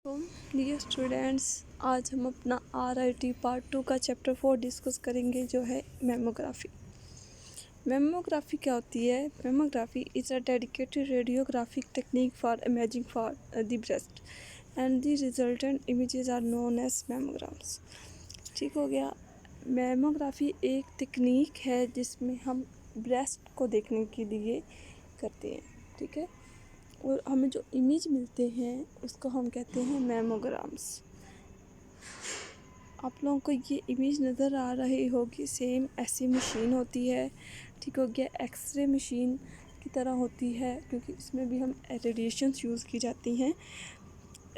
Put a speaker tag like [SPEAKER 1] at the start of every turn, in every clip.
[SPEAKER 1] तो dear students, आज हम अपना RIT पार्ट 2 का चैप्टर 4 डिस्कस करेंगे, जो है मेमोग्राफी। मेमोग्राफी क्या होती है? Mammography is a dedicated radiographic technique for imaging for the breast and the resultant images are known as mammograms. ठीक हो गया। मेमोग्राफी एक तकनीक है जिसमें हम ब्रेस्ट को देखने के लिए करते हैं, ठीक है, और हमें जो इमेज मिलते हैं उसको हम कहते हैं मेमोग्राम्स। आप लोगों को ये इमेज नज़र आ रही होगी, सेम ऐसी मशीन होती है, ठीक हो गया, एक्सरे मशीन की तरह होती है, क्योंकि इसमें भी हम रेडिएशंस यूज़ की जाती हैं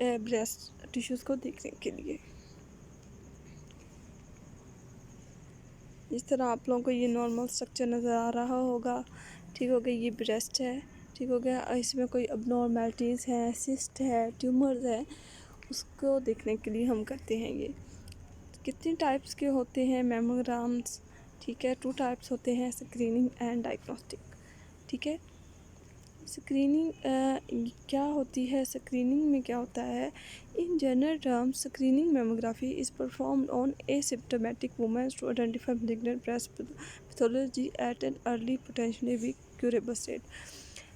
[SPEAKER 1] ब्रेस्ट टिश्यूज़ को देखने के लिए। इस तरह आप लोगों को ये नॉर्मल स्ट्रक्चर नज़र आ रहा होगा, ठीक हो गया, ये ब्रेस्ट है, ठीक हो गया, इसमें कोई अबनॉर्मेलिटीज़ हैं, सिस्ट है, ट्यूमर्स है, उसको देखने के लिए हम करते हैं ये। कितने टाइप्स के होते हैं मेमोग्राम्स? ठीक है, 2 टाइप्स होते हैं, स्क्रीनिंग एंड डायग्नोस्टिक। ठीक है, स्क्रीनिंग क्या होती है? स्क्रीनिंग में क्या होता है? In general terms, screening mammography is performed on asymptomatic women to identify malignant breast pathology at an early potentially भी क्यूरेबल स्टेट।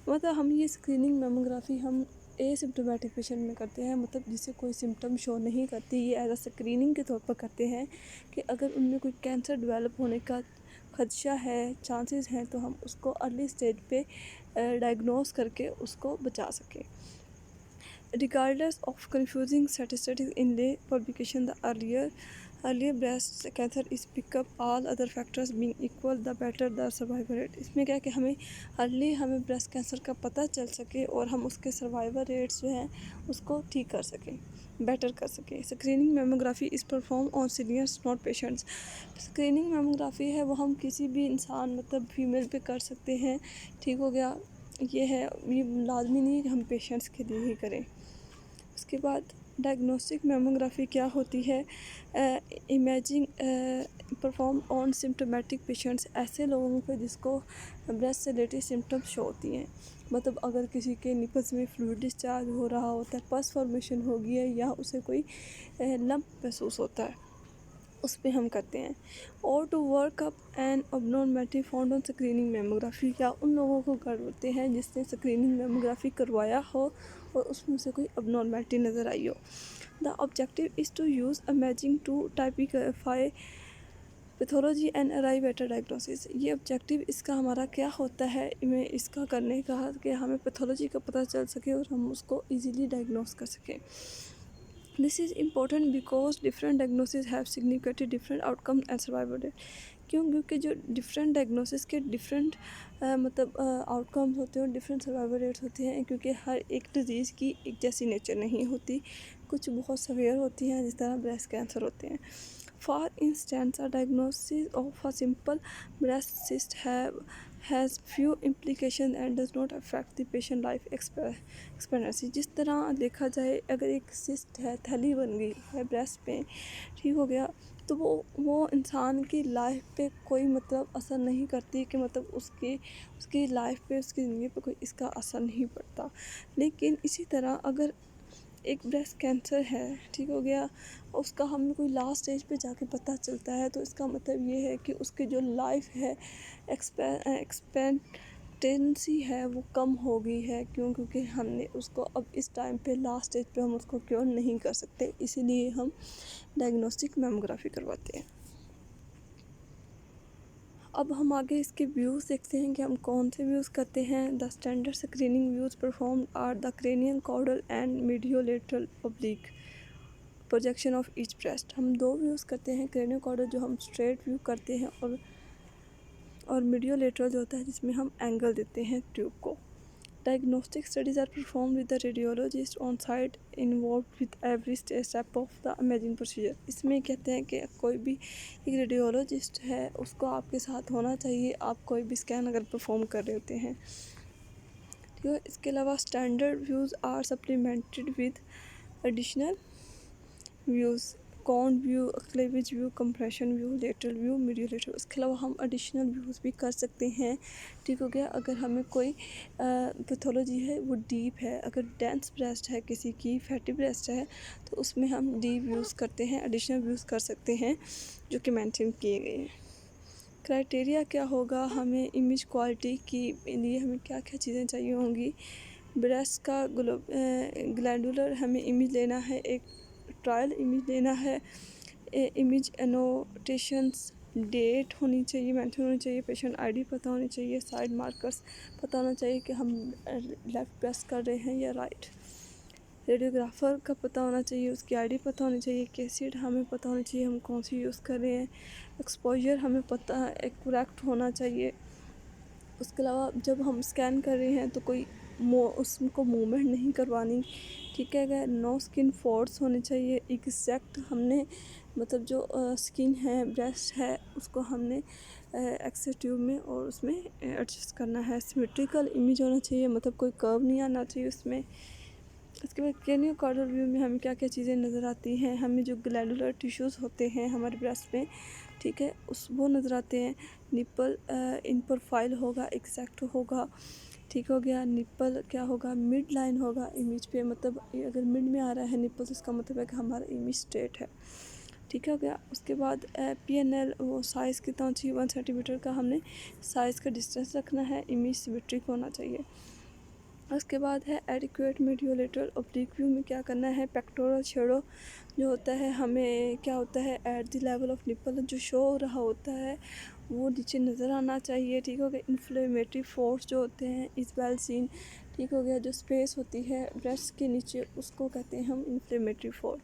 [SPEAKER 1] मतलब हम ये स्क्रीनिंग मेमोग्राफी हम एसिम्प्टोमेटिक पेशेंट में करते हैं, मतलब जिसे कोई सिम्टम शो नहीं करती, ये एज अ स्क्रीनिंग के तौर पर करते हैं कि अगर उनमें कोई कैंसर डेवलप होने का खदशा है, चांसेस हैं, तो हम उसको अर्ली स्टेज पे डायग्नोस करके उसको बचा सकें। Regardless of confusing statistics in lay publication, the earlier breast cancer is pick up, all other factors being equal, the better the survival rate। इसमें क्या है कि हमें ब्रेस्ट कैंसर का पता चल सके और हम उसके सर्वाइवल रेट्स जो हैं उसको ठीक कर सकें, बेटर कर सकें। Screening mammography is perform on seniors not patients. Screening mammography है वो हम किसी भी इंसान, मतलब फीमेल पे कर सकते हैं, ठीक हो गया, ये है, ये लाजमी नहीं है कि हम पेशेंट्स के लिए ही करें। उसके बाद डायग्नोस्टिक मेमोग्राफी क्या होती है? Imaging perform on symptomatic patients, ऐसे लोगों को जिसको ब्रेस्ट से रिलेटेड सिम्टम्स शो होती हैं, मतलब अगर किसी के निपल्स में फ्लूइड डिस्चार्ज हो रहा होता है, पस फॉर्मेशन हो गई है, या उसे कोई लंप महसूस होता है, उस पर हम करते हैं। और to work up an abnormality found on screening mammography, क्या उन लोगों को करते हैं जिसने स्क्रीनिंग मेमोग्राफी करवाया हो और उसमें से कोई अबनॉर्मेलिटी नज़र आई हो। The objective is to use imaging to typify pathology and arrive at a diagnosis. ये ऑब्जेक्टिव इसका हमारा क्या होता है, में इसका करने का कि हमें पैथोलॉजी का पता चल सके और हम उसको ईज़िली डायग्नोस कर सकें। This is important because different diagnosis have significantly different outcome and survival rate. क्यों? क्योंकि जो डिफरेंट डायग्नोसिस के डिफरेंट मतलब आउटकम्स होते हैं और डिफरेंट सर्वाइवल रेट्स होते हैं, क्योंकि हर एक डिजीज़ की एक जैसी नेचर नहीं होती, कुछ बहुत सवेयर होती हैं, जिस तरह ब्रेस्ट कैंसर होते हैं। For instance, a diagnosis of a simple breast cyst has few implications and does not affect the patient life expectancy। जिस तरह देखा जाए, अगर एक सिस्ट है, थैली बन गई है ब्रेस्ट पे, ठीक हो गया, तो वो इंसान की लाइफ पे कोई मतलब असर नहीं करती, कि मतलब उसकी लाइफ पे, उसकी ज़िंदगी पे कोई इसका असर नहीं पड़ता। लेकिन इसी तरह अगर एक ब्रेस्ट कैंसर है, ठीक हो गया, उसका हमें कोई लास्ट स्टेज पे जाके पता चलता है, तो इसका मतलब ये है कि उसकी जो लाइफ है, एक्सपेक्टेंसी है, वो कम हो गई है। क्यों? क्योंकि हमने उसको अब इस टाइम पे लास्ट स्टेज पे हम उसको क्योर नहीं कर सकते, इसीलिए हम डायग्नोस्टिक मेमोग्राफी करवाते हैं। अब हम आगे इसके व्यूज़ देखते हैं कि हम कौन से व्यूज़ करते हैं। The standard screening views performed are the craniocaudal and mediolateral oblique projection of each breast. हम 2 व्यूज़ करते हैं, क्रेनियन कॉर्डल जो हम स्ट्रेट व्यू करते हैं, और मीडियोलेटरल जो होता है जिसमें हम एंगल देते हैं ट्यूब को। Diagnostic studies are performed with the radiologist on site involved with every step of the imaging procedure। इसमें कहते हैं कि कोई भी एक रेडियोलॉजिस्ट है, उसको आपके साथ होना चाहिए, आप कोई भी स्कैन अगर परफॉर्म कर रहे होते हैं, ठीक है। इसके अलावा standard views are supplemented with additional views. Cone view, cleavage view, compression view, lateral view, mediolateral. उसके अलावा हम एडिशनल व्यूज़ भी कर सकते हैं। ठीक हो गया। अगर हमें कोई पैथोलॉजी है वो डीप है, अगर डेंस ब्रेस्ट है किसी की, फैटी ब्रेस्ट है, तो उसमें हम डीप व्यूज़ करते हैं, एडिशनल व्यूज़ कर सकते हैं जो कि मेंशन किए गए हैं। क्राइटेरिया क्या होगा, हमें इमेज क्वालिटी की लिए हमें क्या क्या चीज़ें चाहिए होंगी। ब्रेस्ट का ग्लैंडुलर हमें इमेज लेना है, एक ट्रायल इमेज लेना है, इमेज एनोटेशंस, डेट होनी चाहिए, मेंशन होनी चाहिए, पेशेंट आईडी पता होनी चाहिए, साइड मार्कर्स पता होना चाहिए कि हम लेफ़्ट प्रेस कर रहे हैं या राइट। रेडियोग्राफर का पता होना चाहिए, उसकी आईडी पता होनी चाहिए, कैसेट हमें पता होनी चाहिए हम कौन सी यूज़ कर रहे हैं, एक्सपोजर हमें पता करेक्ट होना चाहिए। उसके अलावा जब हम स्कैन कर रहे हैं तो कोई उसको मूवमेंट नहीं करवानी। ठीक है क्या। नो स्किन फोर्स होने चाहिए, एग्जैक्ट हमने मतलब जो स्किन है, ब्रेस्ट है, उसको हमने एक्स ट्यूब में और उसमें एडजस्ट करना है। सिमेट्रिकल इमेज होना चाहिए, मतलब कोई कर्व नहीं आना चाहिए उसमें। उसके बाद क्रेनियो कॉर्डल व्यू में हमें क्या क्या चीज़ें नज़र आती हैं, हमें जो ग्लैंडुलर टिश्यूज़ होते हैं हमारे ब्रेस्ट में, ठीक है, वो नज़र आते हैं। निप्पल इन प्रोफाइल होगा, एग्जैक्ट होगा। ठीक हो गया। निप्पल क्या होगा, मिड लाइन होगा इमेज पे, मतलब अगर मिड में आ रहा है निप्पल तो इसका मतलब है कि हमारा इमेज स्ट्रेट है। ठीक हो गया। उसके बाद PNL वो साइज़ कितना चाहिए, 1 सेंटीमीटर का हमने साइज़ का डिस्टेंस रखना है, इमेज सिमेट्रिक होना चाहिए। उसके बाद है एडिक्वेट मीडियो लेटरल ऑब्लिक व्यू में क्या करना है, पेक्टोरल शेडो जो होता है हमें क्या होता है, at the level of nipple जो शो हो रहा होता है वो नीचे नज़र आना चाहिए। ठीक हो गया। इन्फ्लेमेटरी फोर्स जो होते हैं इस वेल सीन। ठीक हो गया। जो स्पेस होती है ब्रेस्ट के नीचे उसको कहते हैं हम इन्फ्लेमेटरी फोर्स।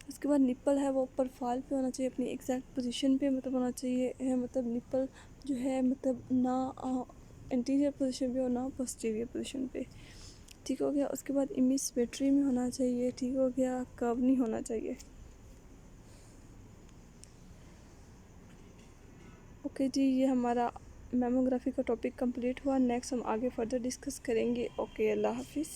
[SPEAKER 1] उसके बाद निप्पल है वो प्रोफाइल पे होना चाहिए, अपनी एग्जैक्ट पोजीशन पे मतलब होना चाहिए, मतलब निप्पल जो है मतलब ना इंटीरियर पोजीशन पे और ना पोस्टीरियर पोजीशन पे। ठीक हो गया। उसके बाद इमेज सिमेट्री में होना चाहिए। ठीक हो गया। कर्व नहीं होना चाहिए। ओके जी, ये हमारा मैमोग्राफी का टॉपिक कंप्लीट हुआ। नेक्स्ट हम आगे फर्दर डिस्कस करेंगे। ओके, अल्लाह हाफिज़।